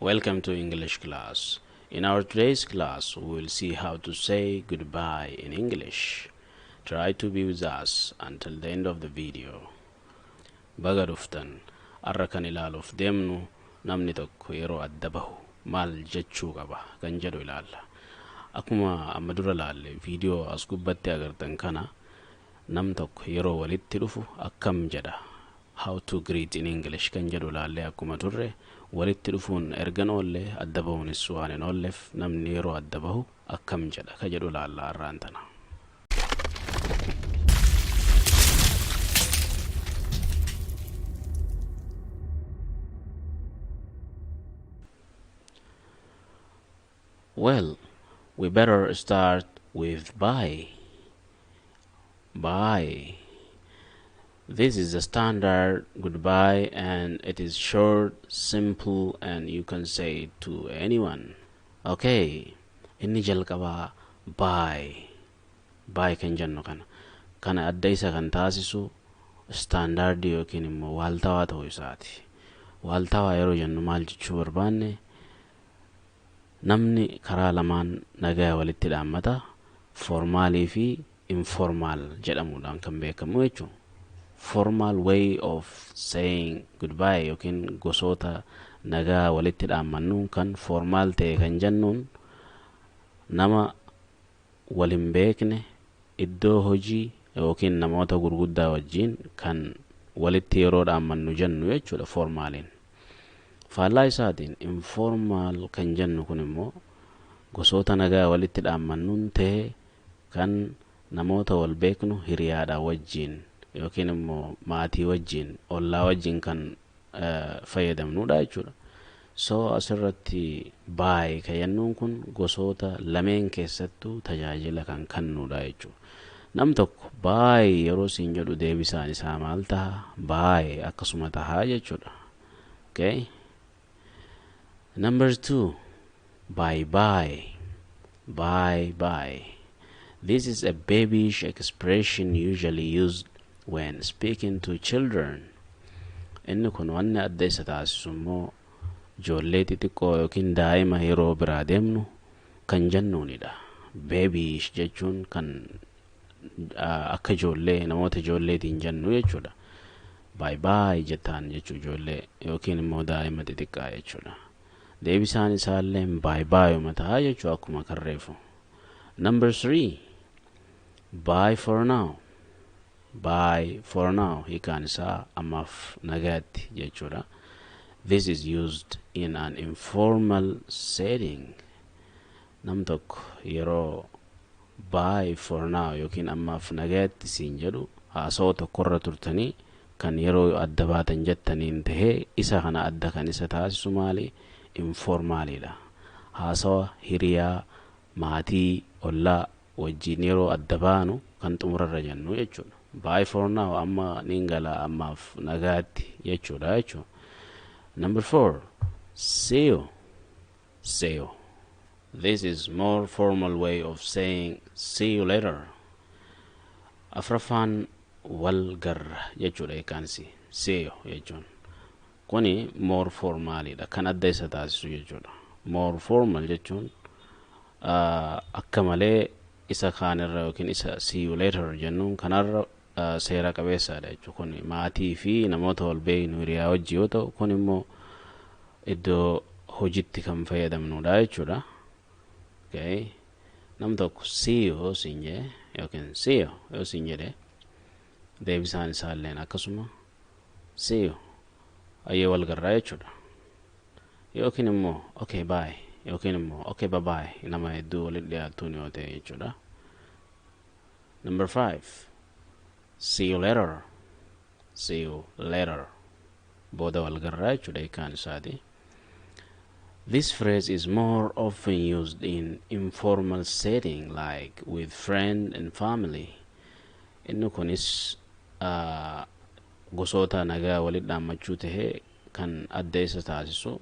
Welcome to English class. In our today's class, we will see how to say goodbye in English. Try to be with us until the end of the video. Baga dhuftan arra kan ilaaluuf deemnu namni tokko yeroo adda bahu maal jechuu qaba kan jedhu ilaalla. Akkuma amma dura laalle viidiyoo as gubbatti agartan kana nam tokko yeroo walitti dhufu akkam jedha. How to greet in English kan jedhu laalle akkuma turre walitti dhufuun ergan oolle adda bahuunis waan hin oolleef namni yeroo adda bahu akkam jedha ka jedhu laalla arraan tana. Well, we better start with bye. Bye. This is the standard goodbye, and it is short, simple, and you can say it to anyone. Okay, inni jalqaba bye. Bye kan jennu kana adda isa kan taasisu standard yookiin immoo waaltawaa ta'uu isaati. Waaltawaa yeroo jennu maal jechuu barbaanne namni karaa lamaan nagaa walitti dhaammata formaalii fi informal jedhamuudhaan kan beekamu jechuudha. Formal way of saying goodbye yookiin gosoota nagaa walitti dhaammannu kan formal ta'e kan jennuun nama walin beekne iddoo hojii yookiin namoota gurguddaa wajjin kan walitti yeroo dhaammannu jennu jechuudha formaaliin. Faallaa isaatiin informal kan jennu kun immoo gosoota nagaa walitti dhaammannuun ta'e kan namoota wal beeknu hiriyaadhaa wajjin yookiin immoo maatii wajjin ollaa wajjin kan fayyadamnudha jechuudha. So asirratti bye kan jennuun kun gosoota lameen keessattuu tajaajila kan kennudha jechuudha. Nam tokko bye yeroo siin jedhu deebisaan isaa maal ta'a? Bye akkasuma ta'a jechuudha. Okay? Number 2, bye bye. Bye bye. This is a babyish expression usually used when speaking to children. Inni kun wanni adda isa taasisu immoo ijoollee xixiqqoo yookiin daa'ima yeroo biraa deemnu kan jennuunidha. Babyish jechuun kan akka ijoollee namoota ijoolleetiin jennu jechuudha. Bye bye jettaan jechuu ijoollee yookiin immoo daa'ima xixiqqaa jechuudha. Deebisaan isaallee bye bye mataa jechuu akkuma karreefu. Number 3, bye for now. Bye for now hiikaan isaa ammaaf nagaatti jechuudha. This is used in an informal setting. Nam tokko yeroo bye for now yookiin ammaaf nagaatti siin jedhu haasawaa tokkorra turtanii kan yeroo adda baatan jettaniin tahee isa kana adda kan isa taasisu maali? Informalidha. Haasawaa hiriyaa maatii ollaa wajjin yeroo adda baanu kan xumurarra jennu jechuudha. Bye for now amma ningala ammaaf nagaatti jechuudha jechuudha. Number 4, see you. See you. This is more formal way of saying see you later. Afrafaan wal garra jechuudha eekansi. See you jechuun kuni more formalidha kan adda isa taasisu jechuudha. More formal jechuun akka malee isa kaanirra yookiin isa see you later jennuun kanarra seera qabeessaadha jechuudha. Kun maatii fi namoota wal beeknu hiriyaa wajji yoo ta'u kun immoo iddoo hojiitti kan fayyadamnudha jechuudha. Okay. Nam tokko see you siin jedhe yookiin see you yoo siin jedhe deebisaan isaalleen akkasuma see you ayyee wal garraa jechuudha. Yookiin immoo okay bye yookiin immoo okay bye bye nama hedduu walitti dhiyaatuun yoo ta'e jechuudha. Number 5, see you later. See you later. Booda wal garraa jechuudha hiikaan isaati. This phrase is more often used in informal setting like with friends and family. Inni kunis gosoota nagaa walitti dhaammachuu tahee kan adda isa taasisu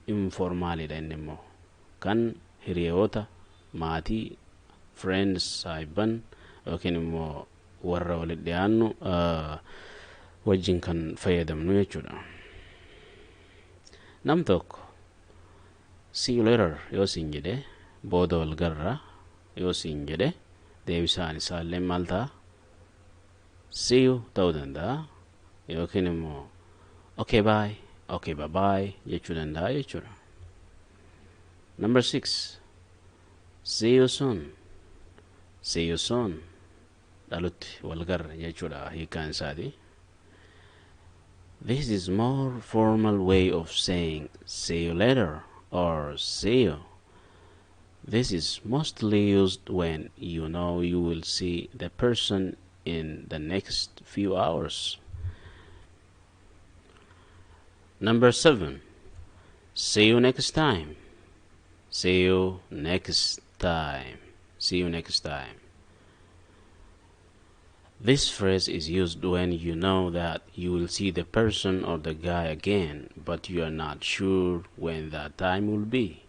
informalidha inni immoo kan hiriyoota maatii friends saahiban yookiin immoo warra walitti dhiyaannu wajjin kan fayyadamnu jechuudha. Nam tokko see you later yoo siin jedhe booda wal garra yoo siin jedhe deebisaan isaallee maal ta'a see you ta'uu danda'a yookiin immoo okay bye okay bye bye jechuu danda'a jechuudha. Number 6, see you soon. See you soon. Dhalutti wal garra jechuudha hiikaan isaati. This is more formal way of saying see you later or see you. This is mostly used when you know you will see the person in the next few hours. Number 7, see you next time. See you next time. See you next time. This phrase is used when you know that you will see the person or the guy again, but you are not sure when that time will be.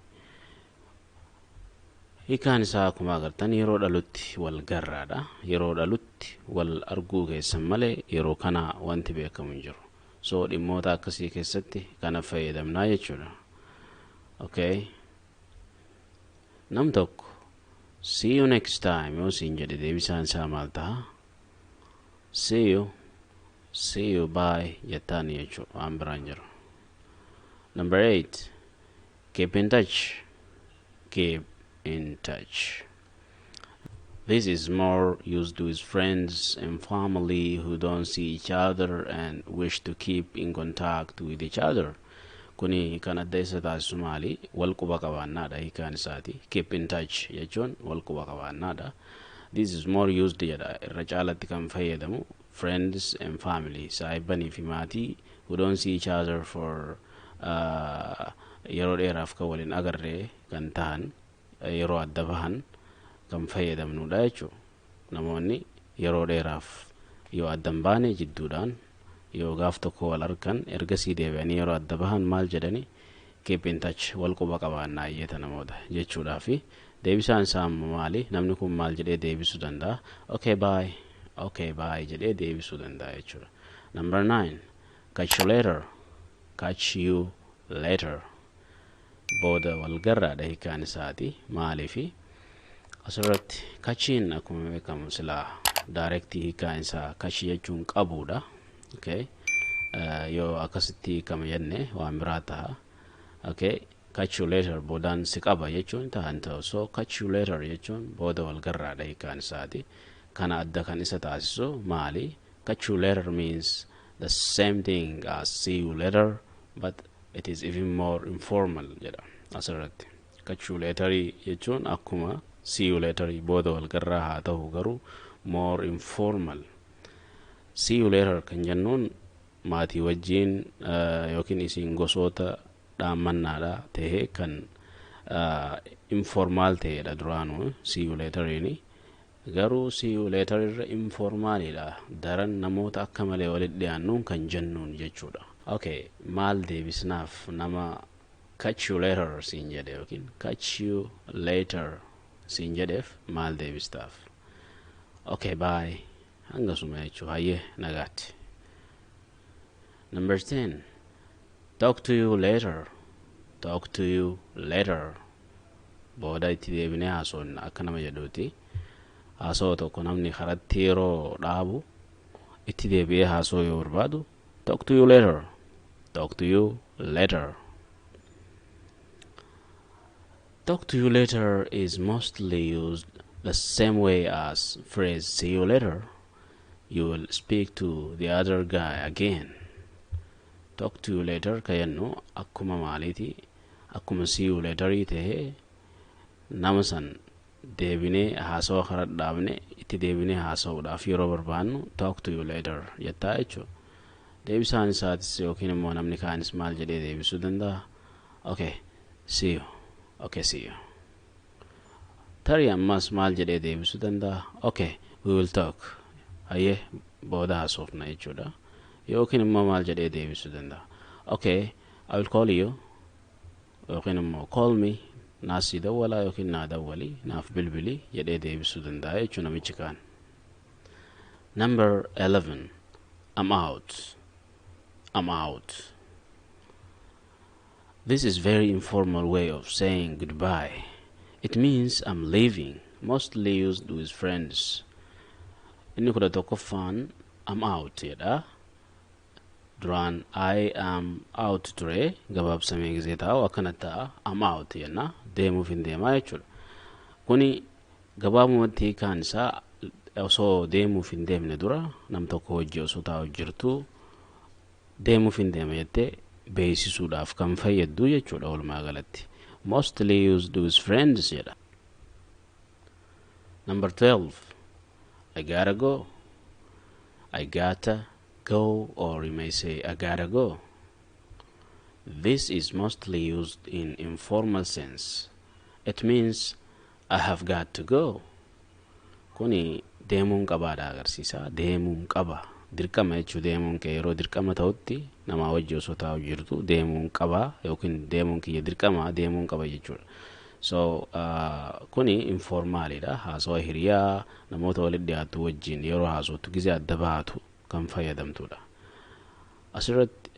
Hiikaan isaa akkuma agartan yeroo dhalutti wal garraadha. Yeroo dhalutti wal arguu keessan malee yeroo kana wanti beekamu hin jiru. So dhimmoota akkasii keessatti kana fayyadamnaa jechuudha. Okay. Nam tokko see you next time yoo siin jedhe deebisaan isaa maal ta'a? See you bye jettaan jechuudha waan biraan jiru. Number 8, keep in touch. Keep in touch. This is more used with friends and family who don't see each other and wish to keep in contact with each other. Kuni kan adda isa taasisu maali? Wal quba qabaannaadha hiikaan isaati. Keep in touch jechuun wal quba qabaannaadha. This is more used jedha irra caalatti kan fayyadamu friends and family saahibanii fi maatii who don't see each other for yeroo dheeraaf kan waliin agarree kan tahan yeroo adda bahan kan fayyadamnudha jechuudha. Namoonni yeroo dheeraaf yoo addan baane jidduudhaan yoo gaaf tokko wal argan ergasii deebi'anii yeroo adda bahan maal jedhani keep in touch wal quba qabaannaa iyyata namoota jechuudhaa fi deebisaan isaa maali namni kun maal jedhee deebisuu danda'a okay bye jedhee deebisuu danda'a jechuudha. Number 9, catch you later. Catch you later. Booda wal garraadha hiikaan isaati maaliifi asirratti kachiin akkuma beekamu silaa directii hiikaan isaa kachi jechuun qabuudha. Okay. Yoo akkasitti kama jenne waan biraa ta'a. Okay. Catch you later boodaan si qaba jechuun ta'an ta'u. So catch you later jechuun booda wal garraadha hiikaan isaati. Kana adda kan isa taasisu maali? Catch you later means the same thing as see you later, but it is even more informal jedha asirratti. Catch you later jechuun akkuma see you later booda wal garraa haa ta'u garuu more informal. See you later kan jennuun maatii wajjiin yookiin isiin gosoota dhaammannaadha ta'e kan informal ta'edha duraanuu see you later ni garuu see you later irra informalidha daran namoota akka malee walitti dhiyaannuun kan jennuun jechuudha. Okay, maal deebisnaaf nama catch you later siin jedhe yookiin catch you later siin jedheef maal deebistaaf? Okay bye hangasuma jechuudha. Hayyee nagaatti. Number 10, talk to you later. Talk to you later. Booda itti deebinee haasoonna akka nama jedhuuti. Haasoo tokko namni karatti yeroo dhaabu itti deebi'ee haasoo yoo barbaadu talk to you later. Talk to you later. Talk to you later is mostly used the same way as phrase see you later. You will speak to the other guy again. Talk to you later kayannu akkuma maaliti akkuma see you later ta'e nama san deebinee haasoo kara dhaabne itti deebinee haasa'uudhaaf yeroo barbaannu talk to you later jettaa jechuudha. Deebisaan isaatis yookiin immoo namni kaanis maal jedhee deebisuu danda'a? Okay, see you. Okay, see you. Tarii ammas maal jedhee deebisuu danda'a? Okay, we will talk. Hayyee booda haasofna jechuudha. Yookiin immoo maal jedhee deebisuu danda'a? Okay, I will call you. Yookiin immoo call me. Naasii dawwalaa yookiin naa dawwalii naaf bilbilii jedhee deebisuu danda'a jechuudha namichi kaan. Number 11, I'm out. I'm out. This is very informal way of saying goodbye. It means I'm leaving, mostly used with friends. Inni kudha tokkoffaan I'm out jedha. Duraan I am out ture gabaabsamee gisee taa'u akkana ta'a I'm out jenna deemuuf hin deemaa jechuudha. Kuni gabaabumatti hiikaan isaa osoo deemuuf hin deemne dura nam tokko hojii osoo taa'u jirtu deemuuf hin deema jettee beeksisuudhaaf kan fayyaddu jechuudha walumaa galatti. Mostly used with friends jedha. Number 12. I gotta go. I gotta go, or you may say I gotta go. This is mostly used in informal sense. It means I have got to go. Kuni deemuun qabaadha agarsiisa. Deemuun qaba. Dirqama jechuu deemuun kee yeroo dirqama ta'utti nama wajji osoo taa'u jirtu deemuun qaba yookiin deemuun kiyya dirqama deemuun qaba jechuudha. So kuni informalidha. Haasawaa hiriyaa namoota walitti dhiyaatu wajjin yeroo haasawtu gisee adda baatu kan fayyadamtudha. Asirratti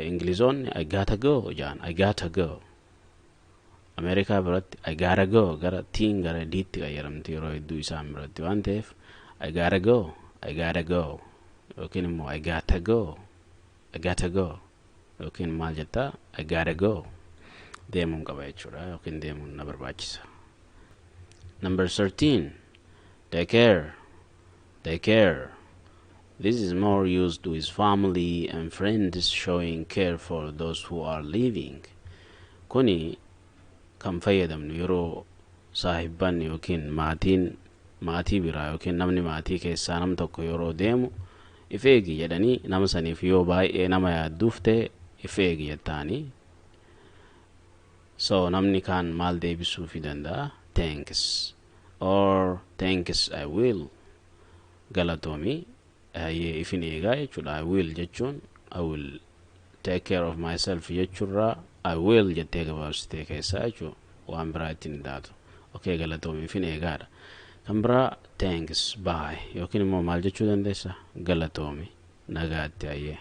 Ingilizoonni I gotta go jaan I gotta go. Ameerikaa biratti I gotta go gara tiin gara diitti qayyaramti yeroo hedduu isaan biratti waan ta'eef I gotta go yookiin immoo I gotta go yookiin maal jetta I gotta go deemuun qaba jechuudha yookiin deemuun na barbaachisa. Number 13. Take care. This is more used with family and friends showing care for those who are leaving. Kuni kan fayyadamnu yeroo saahibban yookiin maatii biraa yookiin namni maatii keessaa nam tokko yeroo deemu if eegi jedhanii nama saniif yoo baay'ee nama yaadduuf ta'e if eegi jettaanii. So namni kaan maal deebisuu fi danda'a thanks or thanks I will. Galatoomi ifin eegaa jechuudha. I will jechuun I will take care of myself jechuurraa I will jettee gabaabsitee keessaa jechuudha waan biraa ittiin taatu. Okay, galatoomi ifin eegaadha. Kan biraa thanks bye yookiin immoo maal jechuu dandeessa galatoomi nagaatti ayyee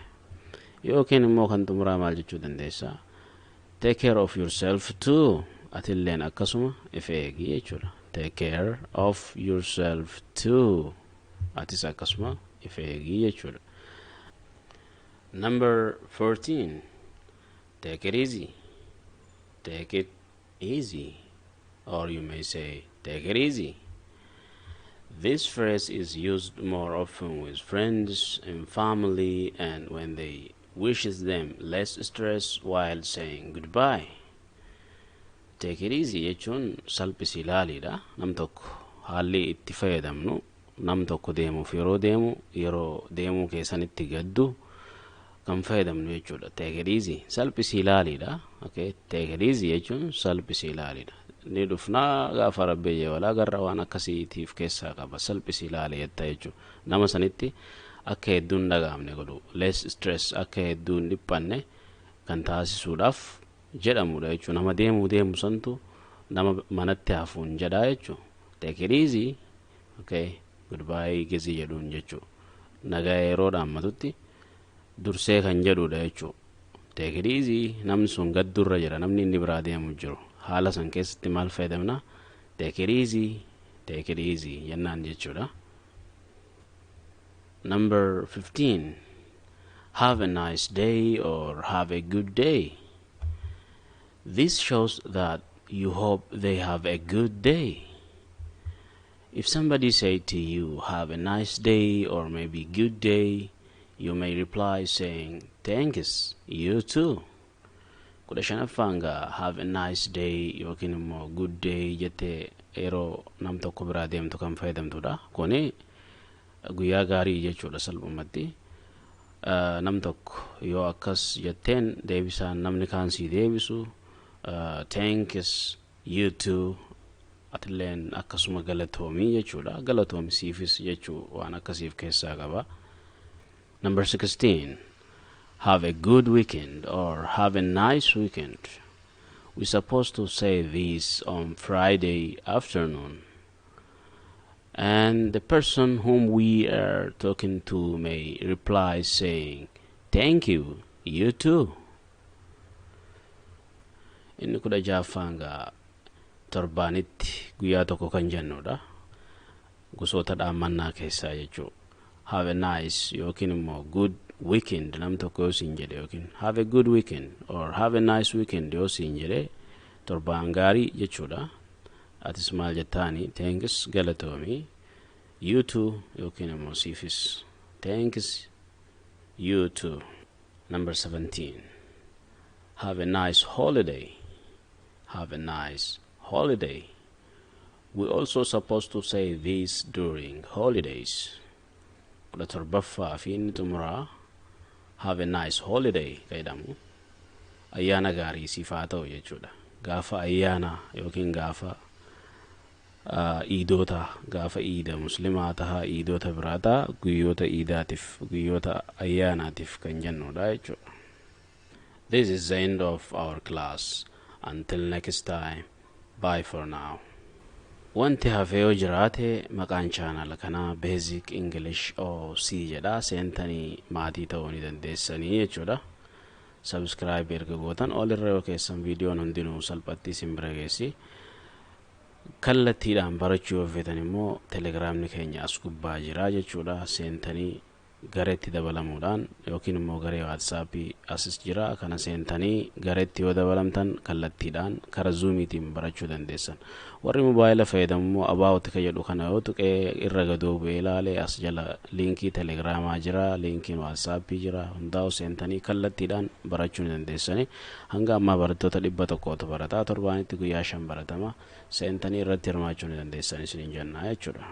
yookiin immoo kan xumuraa maal jechuu dandeessa take care of yourself too atilleen akkasuma if eegi jechuudha. Take care of yourself too atis akkasuma if eegi jechuudha. Number 14. Take it easy, or you may say take it easy. This phrase is used more often with friends and family and when they wishes them less stress while saying goodbye. Take it easy jechuun salphisi ilaaliidha. Nam tokko haalli itti fayyadamnu nam tokko deemuuf yeroo deemuu keessanitti gaddu kan fayyadamnu jechuudha. Take it easy salphisi ilaaliidha. Okay, take it easy jechuun salphisi ilaaliidha. Ni dhufnaa gaafa rabbeeyye walaa garra waan akkasiitiif keessaa qaba salphisi ilaalee jetta jechuudha. Nama sanitti akka hedduun dhagaamne godhu less stress akka hedduun dhiphanne kan taasisuudhaaf jedhamudha jechuudha. Nama deemu santu nama manatti hafuun jedhaa jechuudha. Take it easy. Okay, goodbye gizii jedhuun jechuudha. Nagaa yeroo dhaammatutti dursee kan jedhudha jechuudha. Take it easy namni sun gaddurra jira namni inni biraa deemu jiru. Haala san keessatti maal fayyadamna take it easy jennaan jechuudha. Number 15. Have a nice day or have a good day. This shows that you hope they have a good day. If somebody say to you have a nice day or maybe good day, you may reply saying thanks, you too. Kudha shanaffanga have a nice day yookiin immoo good day jettee yeroo nam tokko biraa deemtu kan fayyadamtudha. Kuni guyyaa gaarii jechuudha salphumatti. Nam tokko yoo akkas jetteen deebisaan namni kaan sii deebisu thanks, you too atilleen akkasuma galatoomii jechuudha. Galatoomi siifis jechuu waan akkasiif keessaa qaba. Number 16. Have a good weekend or have a nice weekend. We're supposed to say this on Friday afternoon. And the person whom we are talking to may reply saying, thank you, you too. inni 16ffaan gaa torbaanitti guyyaa tokko kan jennudha gosoota dhaammannaa keessaa jechuudha. Have a nice yookiin immoo good weekend nam tokko yoo siin jedhe yookiin have a good weekend or have a nice weekend yoo siin jedhe torbaan gaarii jechuudha. Atis maal jettaani thanks galatoomii you too yookiin immoo siifis thanks you too. Number 17, have a nice holiday. Have a nice holiday. We also supposed to say this during holidays. Kudha torbaffaa fi inni xumuraa have a nice holiday jedhamu ayyaana gaarii siif haa ta'u jechuudha. Gaafa ayyaana yookiin gaafa iidota gaafa iida muslimaa taha iidota biraata guyyoota iidaatiif guyyoota ayyaanaatiif kan jennudha jechuudha. This is the end of our class. Until next time, bye for now. Wanti hafee yoo jiraate maqaan channel kana Basic English OC jedha. Seentanii maatii ta'uu ni dandeessanii jechuudha. Subscribe erga gootan ol irra yoo keessan viidiyoon hundinuu salphatti isin bira geessi. Kallattiidhaan barachuu yoo feetan immoo telegiraamni keenya as gubbaa jira jechuudha. Seentanii gareetti dabalamuudhaan yookiin immoo garee WhatsAppii asis jira. Kana seentanii gareetti yoo dabalamtan kallattiidhaan kara Zoomiitiin barachuu dandeessan. Warri mobaayila fayyadamu about ka jedhu kana yoo tuqee irra gadoo bu'ee ilaalee as jala linkii telegiraamaa jira, linkiin WhatsAppii jira. Hundaa'u seentanii kallattiidhaan barachuu ni dandeessanii. Hanga ammaa barattoota 100tu barataa torbaanitti guyyaa 5 baratama. Seentanii irratti hirmaachuu ni dandeessan isiniin jennaa jechuudha.